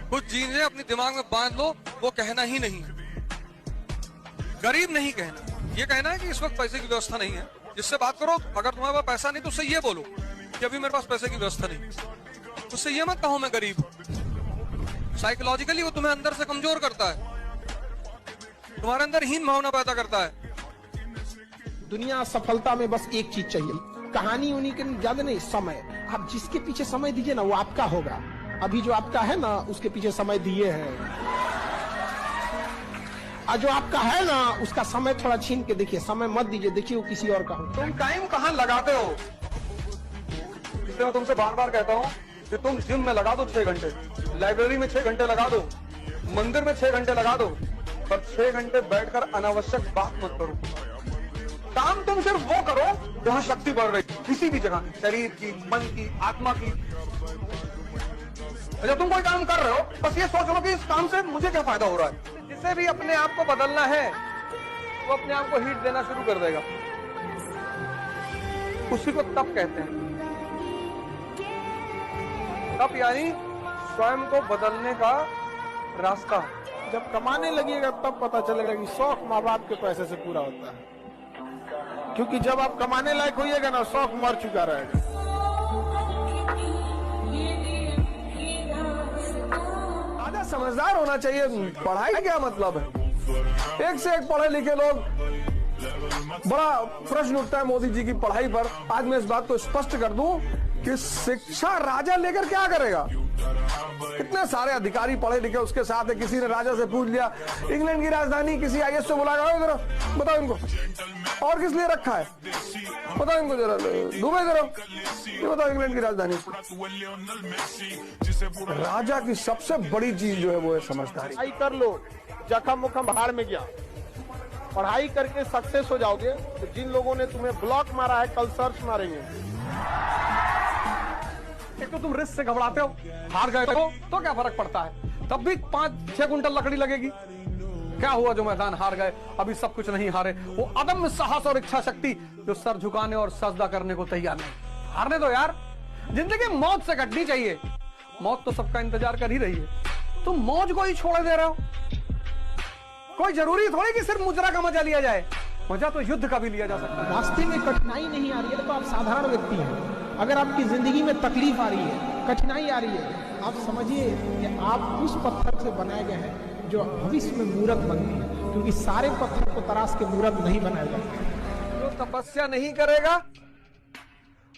कुछ चीजें अपने दिमाग में बांध लो, वो कहना ही नहीं है, गरीब नहीं कहना, ये कहना है कि इस वक्त पैसे की व्यवस्था नहीं है। जिससे बात करो, अगर तुम्हारे पास पैसा नहीं तो उससे ये बोलो कि अभी मेरे पास पैसे की व्यवस्था नहीं, उससे ये मत कहो मैं गरीब हूं। साइकोलॉजिकली वो तुम्हें अंदर से कमजोर करता है, तुम्हारे अंदर हीन भावना पैदा करता है। दुनिया सफलता में बस एक चीज चाहिए, कहानी उन्हीं के ज्यादा नहीं, समय। आप जिसके पीछे समय दीजिए ना वो आपका होगा। अभी जो आपका है ना उसके पीछे समय दिए हैं, और जो आपका है ना उसका समय थोड़ा छीन के देखिए, समय मत दीजिए, देखिए वो किसी और का हो। तुम टाइम कहाँ लगाते हो? इसलिए मैं तुमसे बार बार कहता हूँ कि तुम जिम में लगा दो 6 घंटे, लाइब्रेरी में 6 घंटे लगा दो, मंदिर में 6 घंटे लगा दो, पर 6 घंटे बैठकर अनावश्यक बात मत करो। काम तुम सिर्फ वो करो जहाँ शक्ति बढ़ रही, किसी भी जगह, शरीर की, मन की, आत्मा की। जब तुम कोई काम कर रहे हो बस ये सोच लो कि इस काम से मुझे क्या फायदा हो रहा है। जिसे भी अपने आप को बदलना है वो अपने आप को हीट देना शुरू कर देगा, उसी को तप कहते हैं। तप यानी स्वयं को बदलने का रास्ता। जब कमाने लगेगा तब पता चलेगा कि शौक माँ बाप के पैसे से पूरा होता है, क्योंकि जब आप कमाने लायक होइएगा ना शौक मर चुका रहेगा। आधा समझदार होना चाहिए। पढ़ाई का क्या मतलब है? एक से एक पढ़े लिखे लोग, बड़ा प्रश्न उठता है मोदी जी की पढ़ाई पर। आज मैं इस बात को स्पष्ट कर दूं कि शिक्षा राजा लेकर क्या करेगा। इतने सारे अधिकारी पढ़े लिखे उसके साथ है। किसी ने राजा से पूछ लिया इंग्लैंड की राजधानी, किसी आईएएस से बुलाया, इधर बताओ इनको, और किस लिए रखा है बताओ इनको, जरा दुबई करो, ये बताओ इंग्लैंड की राजधानी। राजा की सबसे बड़ी चीज जो है वो है समझदारी। पढ़ाई कर लो, जखम मुखम बाहर में गया, पढ़ाई करके सक्सेस हो जाओगे। तो जिन लोगों ने तुम्हें ब्लॉक मारा है कल सर्च मारेंगे। एक तो तुम रिस्क से घबराते हो, हार गए तो क्या फर्क पड़ता है, तब भी 5-6 कुंटल लकड़ी लगेगी। क्या हुआ जो मैदान हार गए, अभी सब कुछ नहीं हारे। वो अदम्य साहस और इच्छा शक्ति जो सर झुकाने और सजदा करने को तैयार नहीं। हारने दो यार, जिंदगी मौत से कटनी चाहिए। मौत तो सबका इंतजार कर ही रही है, तुम मौज को ही छोड़ दे रहे हो। कोई जरूरी थोड़ी कि सिर्फ मुजरा का मजा लिया जाए, मजा तो युद्ध का भी लिया जा सकता है। रास्ते में कठिनाई नहीं आ रही है तो आप साधारण व्यक्ति हैं। अगर आपकी जिंदगी में तकलीफ आ रही है, कठिनाई आ रही है, आप समझिए कि आप उस पत्थर से बनाए गए हैं जो भविष्य में मूर्त बनती है, क्योंकि सारे पत्थर को तराश के मूर्त नहीं बनाया जाता। जो तपस्या नहीं करेगा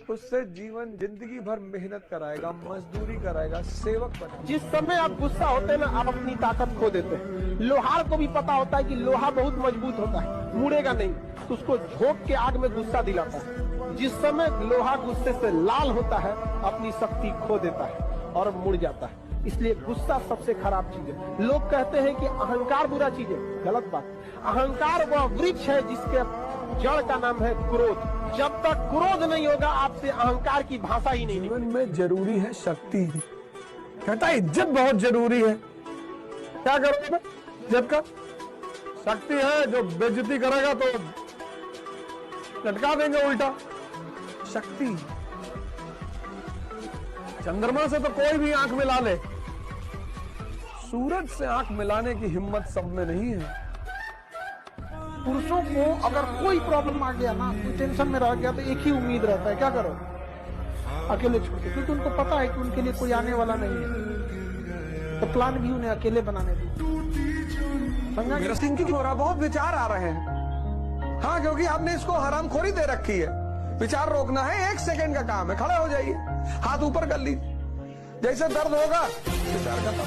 उससे जीवन जिंदगी भर मेहनत कराएगा, मजदूरी कराएगा, सेवक बनेगा। जिस समय आप गुस्सा होते हैं ना आप अपनी ताकत खो देते हैं। लोहार को भी पता होता है कि लोहा बहुत मजबूत होता है, मुड़ेगा नहीं, तो उसको झोंक के आग में गुस्सा दिलाता है। जिस समय लोहा गुस्से से लाल होता है अपनी शक्ति खो देता है और मुड़ जाता है। इसलिए गुस्सा सबसे खराब चीज है। लोग कहते हैं कि अहंकार बुरा चीज है, गलत बात। अहंकार वह वृक्ष है जिसके जड़ का नाम है क्रोध। जब तक क्रोध नहीं होगा आपसे अहंकार की भाषा ही नहीं। जीवन में जरूरी है शक्ति, कहता है इज्जत बहुत जरूरी है। क्या करोगे इज्जत का? शक्ति है, जो बेइज्जती करेगा तो लटका देंगे उल्टा। शक्ति, चंद्रमा से तो कोई भी आंख मिला ले, सूरज से आंख मिलाने की हिम्मत सब में नहीं है। पुरुषों को अगर कोई प्रॉब्लम आ गया ना, कोई टेंशन में रह गया तो एक ही उम्मीद रहता है, क्या करो, अकेले छोड़ दो, क्योंकि उनको पता है कि उनके लिए कोई आने वाला नहीं है। तो प्लान भी उन्हें अकेले बनाने दो। मेरा थिंकिंग हो रहा, बहुत विचार आ रहे हैं। हाँ, क्योंकि आपने इसको हरामखोरी दे रखी है। विचार रोकना है 1 सेकंड का काम है, खड़े हो जाइए, हाथ ऊपर कर लीजिए, जैसे दर्द होगा विचार करना।